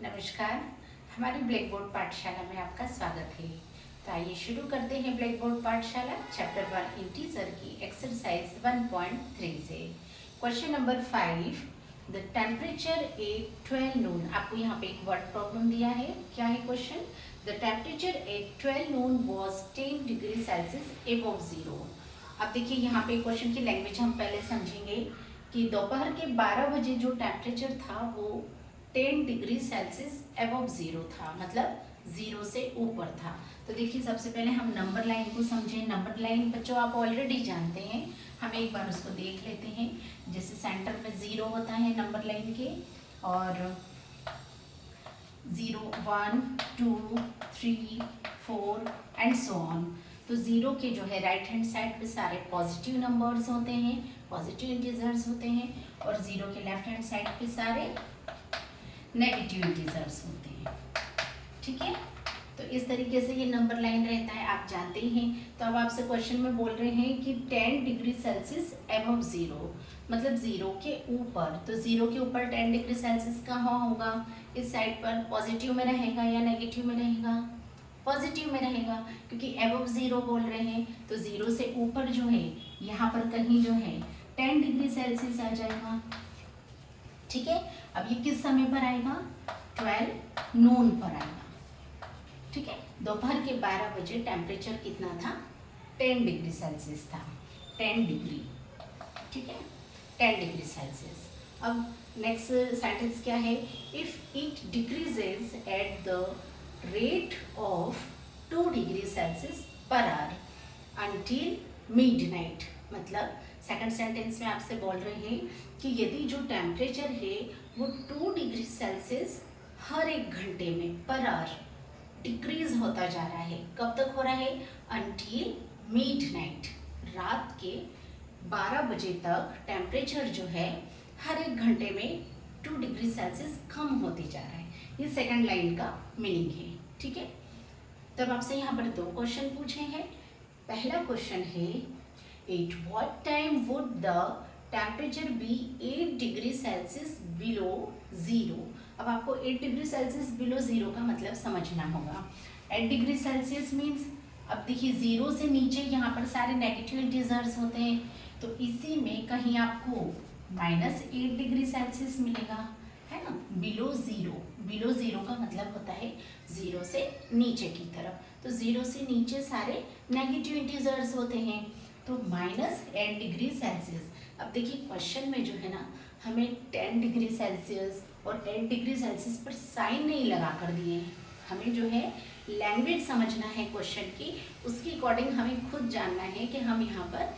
नमस्कार। हमारी black board पाठशाला में आपका स्वागत है। तो आइए शुरू करते हैं ब्लैक बोर्ड पाठशाला चैप्टर 1 इंटीजर की एक्सरसाइज 1.3 से। Question number 5, the temperature at 12 नून। आपको यहाँ पे एक वर्ड प्रॉब्लम दिया है। क्या है question? The temperature at 12 Noon was 10 degree Celsius above zero. अब देखिए यहाँ पे क्वेश्चन की लैंग्वेज हम पहले समझेंगे कि दोपहर के 12 बजे जो टेम्परेचर था वो 10 डिग्री सेल्सियस एबव जीरो था, मतलब जीरो से ऊपर था। तो देखिए सबसे पहले हम नंबर लाइन को समझें। नंबर लाइन बच्चों आप ऑलरेडी जानते हैं, हम एक बार उसको देख लेते हैं। जैसे सेंटर में जीरो होता है नंबर लाइन के, और 0 1 2 3 4 एंड सो ऑन। तो जीरो के जो है राइट हैंड साइड पे सारे पॉजिटिव नंबर्स होते हैं, पॉजिटिव इंटीजर्स होते हैं, और जीरो के लेफ्ट हैंड साइड पे सारे नेगेटिव इंटीजर्स होते हैं। ठीक है, तो इस तरीके से ये नंबर लाइन रहता है, आप जानते ही हैं। तो अब आपसे क्वेश्चन में बोल रहे हैं कि 10 डिग्री सेल्सियस एबव जीरो, मतलब जीरो के ऊपर। तो जीरो के ऊपर 10 डिग्री सेल्सियस कहाँ होगा? इस साइड पर पॉजिटिव में रहेगा या नेगेटिव में रहेगा? पॉजिटिव में रहेगा, क्योंकि एबव जीरो बोल रहे हैं। तो जीरो से ऊपर जो है यहाँ पर कहीं जो है 10 डिग्री सेल्सियस आ जाएगा। ठीक है, अब ये किस समय पर आएगा? 12 नून पर आएगा। ठीक है, दोपहर के 12 बजे टेम्परेचर कितना था? 10 डिग्री सेल्सियस था। 10 डिग्री, ठीक है, 10 डिग्री सेल्सियस। अब नेक्स्ट सेंटेंस क्या है? If it decreases at the rate of 2 degree Celsius per hour until midnight. मतलब सेकंड सेंटेंस में आपसे बोल रहे हैं कि यदि जो टेम्परेचर है वो 2 डिग्री सेल्सियस हर एक घंटे में पर आवर डिक्रीज होता जा रहा है। कब तक हो रहा है? अंटिल मिडनाइट, रात के 12 बजे तक टेम्परेचर जो है हर एक घंटे में 2 डिग्री सेल्सियस कम होते जा रहा है। ये सेकंड लाइन का मीनिंग है। ठीक है, तब आपसे यहाँ पर 2 क्वेश्चन पूछे हैं। पहला क्वेश्चन है, at what time would the temperature be 8 degree Celsius below zero. अब आपको 8 डिग्री सेल्सियस बिलो जीरो का मतलब समझना होगा। 8 डिग्री सेल्सियस मीन्स, अब देखिए जीरो से नीचे यहाँ पर सारे नेगेटिव इंटीजर्स होते हैं, तो इसी में कहीं आपको -8 डिग्री सेल्सियस मिलेगा, है ना। बिलो जीरो, बिलो जीरो का मतलब होता है जीरो से नीचे की तरफ। तो जीरो से नीचे सारे नेगेटिव इंटीजर्स होते हैं, तो -8 डिग्री सेल्सियस। अब देखिए क्वेश्चन में जो है ना, हमें 10 डिग्री सेल्सियस और 10 डिग्री सेल्सियस पर साइन नहीं लगा कर दिए हैं। हमें जो है लैंग्वेज समझना है क्वेश्चन की, उसके अकॉर्डिंग हमें खुद जानना है कि हम यहाँ पर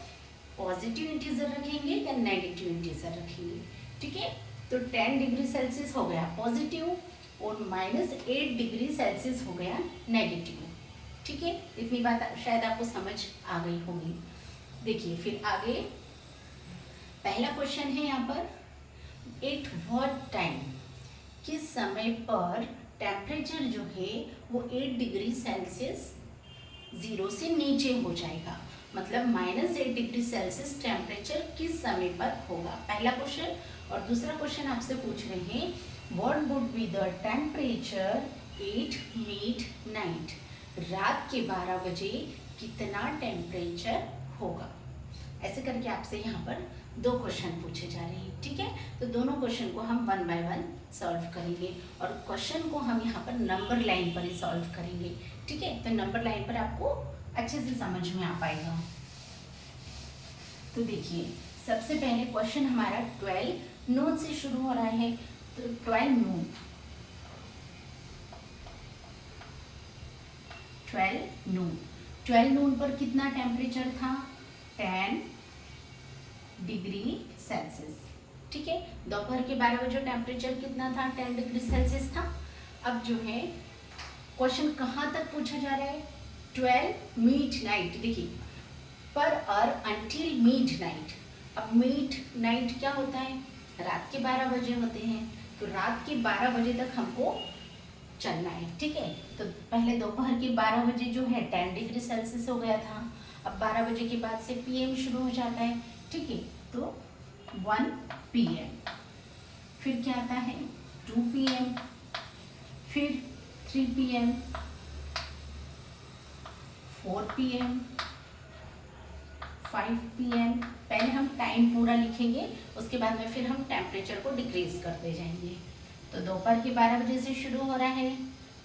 पॉजिटिव इंटीजर रखेंगे या नेगेटिव इंटीजर रखेंगे। ठीक है, तो 10 डिग्री सेल्सियस हो गया पॉजिटिव और -8 डिग्री सेल्सियस हो गया नेगेटिव। ठीक है, इतनी बात शायद आपको समझ आ गई होगी। देखिए फिर आगे पहला क्वेश्चन है यहाँ पर, एट व्हाट टाइम, किस समय पर टेम्परेचर जो है वो 8 डिग्री सेल्सियस जीरो से नीचे हो जाएगा। मतलब -8 डिग्री सेल्सियस टेम्परेचर किस समय पर होगा, पहला क्वेश्चन। और दूसरा क्वेश्चन आपसे पूछ रहे हैं, what would be the temperature at midnight, रात के 12 बजे कितना टेम्परेचर होगा। ऐसे करके आपसे यहाँ पर 2 क्वेश्चन पूछे जा रहे हैं। ठीक है, तो दोनों क्वेश्चन को हम 1 बाय 1 सॉल्व करेंगे, और क्वेश्चन को हम यहाँ पर नंबर लाइन पर ही सॉल्व करेंगे। ठीक है, तो नंबर लाइन पर आपको अच्छे से समझ में आ पाएगा। तो देखिए सबसे पहले क्वेश्चन हमारा 12 नून से शुरू हो रहा है। तो 12 नून, 12 नून, 12 नून पर कितना टेम्परेचर था? 10 डिग्री सेल्सियस। ठीक है, दोपहर के 12 बजे टेम्परेचर कितना था? 10 डिग्री सेल्सियस था। अब जो है क्वेश्चन कहाँ तक पूछा जा रहा है? 12 मिडनाइट। देखिए पर आवर अंटिल मिडनाइट। अब मिडनाइट क्या होता है? रात के 12 बजे होते हैं, तो रात के 12 बजे तक हमको चलना है। ठीक है, तो पहले दोपहर के 12 बजे जो है 10 डिग्री सेल्सियस हो गया था। अब 12 बजे के बाद से पीएम शुरू हो जाता है। ठीक है, तो 1 PM, फिर क्या आता है 2 PM, फिर 3 PM, 4 PM, 5 PM। पहले हम टाइम पूरा लिखेंगे, उसके बाद में फिर हम टेम्परेचर को डिक्रीज करते जाएंगे। तो दोपहर के 12 बजे से शुरू हो रहा है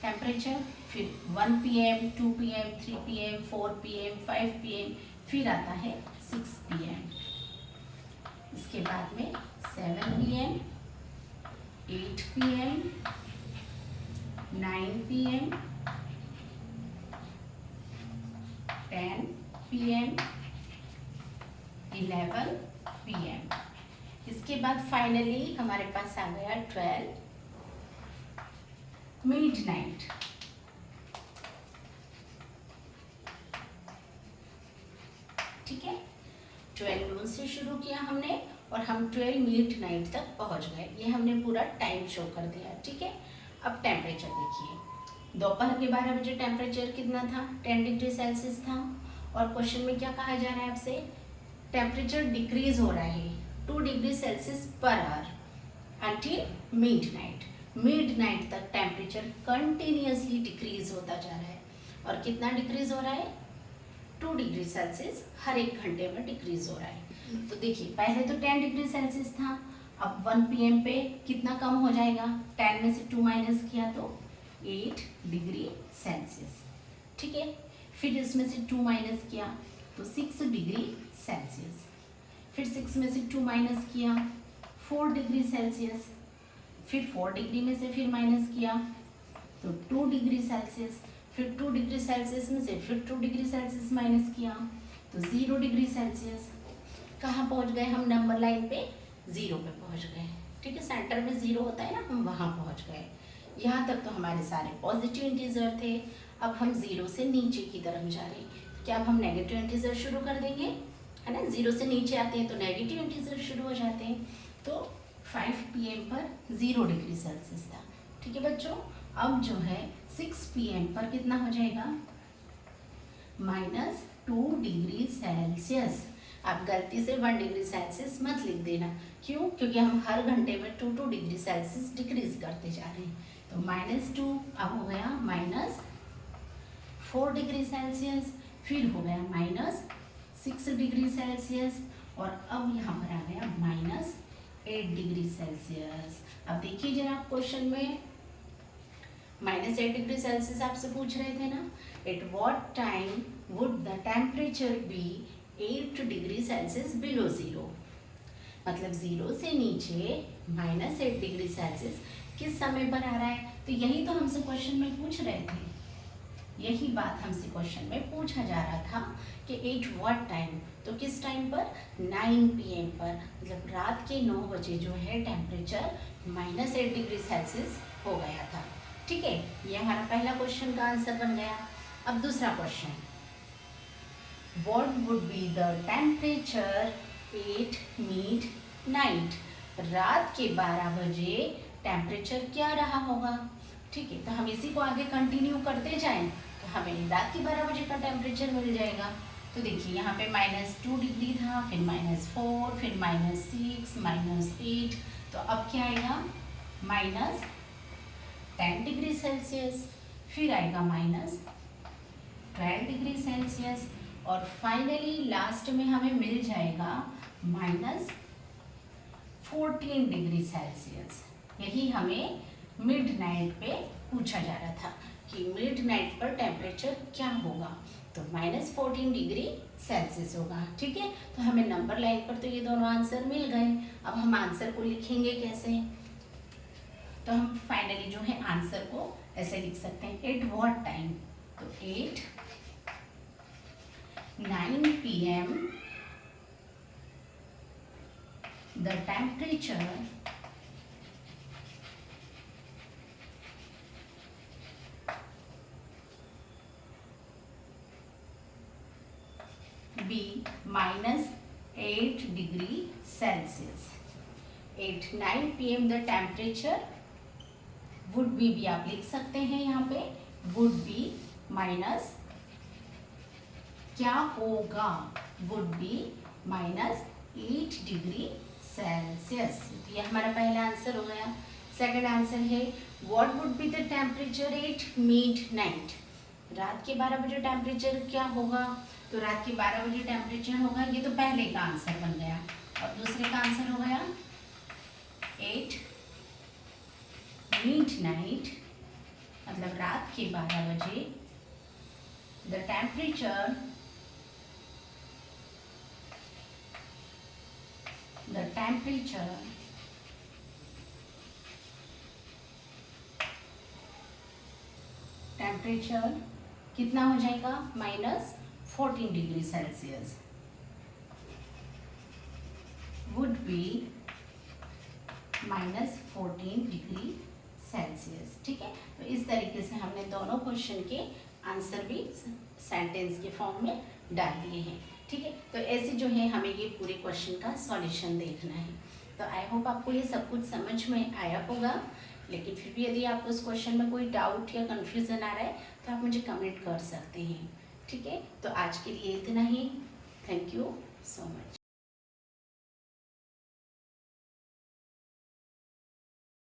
टेम्परेचर, फिर 1 PM, 2 PM, 3 PM, 4 PM, 5 PM, फिर आता है 6 PM। इसके बाद में 7 PM, 8 PM, 9 PM, 10 PM, 11 PM। इसके बाद फाइनली हमारे पास आ गया 12 मिडनाइट। ठीक है, 12 नून से शुरू किया हमने और हम 12 मिडनाइट तक पहुंच गए। ये हमने पूरा टाइम शो कर दिया। ठीक है, अब टेम्परेचर देखिए। दोपहर के 12 बजे टेम्परेचर कितना था? 10 डिग्री सेल्सियस था। और क्वेश्चन में क्या कहा जा रहा है आपसे? टेम्परेचर डिक्रीज हो रहा है 2 degree Celsius per hour until midnight. Midnight तक टेम्परेचर कंटिन्यूअसली डिक्रीज होता जा रहा है। और कितना डिक्रीज हो रहा है? 2 डिग्री सेल्सियस हर एक घंटे में डिक्रीज हो रहा है। तो देखिए, पहले तो 10 डिग्री सेल्सियस था, अब 1 PM पे कितना कम हो जाएगा? 10 में से 2 माइनस किया तो 8 डिग्री सेल्सियस। ठीक है, फिर इसमें से 2 माइनस किया तो 6 डिग्री सेल्सियस। फिर 6 में से 2 माइनस किया 4 डिग्री सेल्सियस। फिर 4 डिग्री में से फिर माइनस किया तो 2 डिग्री सेल्सियस। फिर 2 डिग्री सेल्सियस में से फिर 2 डिग्री सेल्सियस माइनस किया तो 0 डिग्री सेल्सियस। कहाँ पहुँच गए हम? नंबर लाइन पे 0 पे पहुँच गए। ठीक है, सेंटर में 0 होता है ना, हम वहाँ पहुँच गए। यहाँ तक तो हमारे सारे पॉजिटिव इंटीजर थे। अब हम 0 से नीचे की तरफ जा रहे हैं। क्या अब हम नेगेटिव इंटीजर शुरू कर देंगे? है ना, 0 से नीचे आते हैं तो नेगेटिव इंटीजर शुरू हो जाते हैं। तो 5 PM पर 0 डिग्री सेल्सियस था। ठीक है बच्चों, अब जो है 6 PM पर कितना हो जाएगा? -2 डिग्री सेल्सियस। आप गलती से 1 डिग्री सेल्सियस मत लिख देना। क्यों? क्योंकि हम हर घंटे में 2 डिग्री सेल्सियस डिक्रीज करते जा रहे हैं। तो -2 अब हो गया -4 डिग्री सेल्सियस, फिर हो गया -6 डिग्री सेल्सियस, और अब यहाँ पर आ गया -8 डिग्री सेल्सियस। अब देखिए जरा क्वेश्चन में -8 डिग्री सेल्सियस आपसे पूछ रहे थे ना, at what time would the temperature be 8 degree Celsius below 0। मतलब 0 से नीचे -8 डिग्री सेल्सियस किस समय पर आ रहा है? तो यही तो हमसे क्वेश्चन में पूछ रहे थे। यही बात हमसे क्वेश्चन में पूछा जा रहा था कि एट व्हाट टाइम, तो किस टाइम पर? 9 PM पर। मतलब रात के 9 बजे जो है टेम्परेचर -8 डिग्री सेल्सियस हो गया था। ठीक है, ये हमारा पहला क्वेश्चन का आंसर बन गया। अब दूसरा question, what would be the temperature at midnight? रात के 12 बजे टेम्परेचर क्या रहा होगा? ठीक है, तो हम इसी को आगे कंटिन्यू करते जाएं तो हमें रात के 12 बजे का टेम्परेचर मिल जाएगा। तो देखिए यहाँ पे -2 डिग्री था, फिर -4, फिर -6, -8, तो अब क्या आएगा? -10 डिग्री सेल्सियस, फिर आएगा -12 डिग्री सेल्सियस, और फाइनली लास्ट में हमें मिल जाएगा -14 डिग्री सेल्सियस। यही हमें मिडनाइट पे पूछा जा रहा था कि मिडनाइट पर टेम्परेचर क्या होगा? तो -14 डिग्री सेल्सियस होगा। ठीक है, तो हमें नंबर लाइन पर तो ये दोनों आंसर मिल गए। अब हम आंसर को लिखेंगे कैसे? तो हम फाइनली जो है आंसर को ऐसे लिख सकते हैं, एट व्हाट टाइम, तो 9 PM the temperature be -8 degree Celsius. 9 PM the temperature would be भी आप लिख सकते हैं यहाँ पे, would be माइनस क्या होगा? would be -8 degree Celsius. ये हमारा पहला आंसर हो गया। सेकंड आंसर है what would be the temperature at midnight? रात के 12 बजे टेम्परेचर क्या होगा? तो रात के 12 बजे टेम्परेचर होगा, ये तो पहले का आंसर बन गया, और दूसरे का आंसर हो गया 8 मिडनाइट, मतलब रात के 12 बजे द टेम्परेचर टेम्परेचर कितना हो जाएगा? -14 degree Celsius would be -14 degree Celsius. ठीक है, तो इस तरीके से हमने दोनों क्वेश्चन के आंसर भी सेंटेंस के फॉर्म में डाल दिए हैं। ठीक है, तो ऐसे जो है हमें ये पूरे क्वेश्चन का सॉल्यूशन देखना है। तो आई होप आपको ये सब कुछ समझ में आया होगा, लेकिन फिर भी यदि आपको इस क्वेश्चन में कोई डाउट या कन्फ्यूज़न आ रहा है तो आप मुझे कमेंट कर सकते हैं। ठीक है, तो आज के लिए इतना ही। Thank you so much.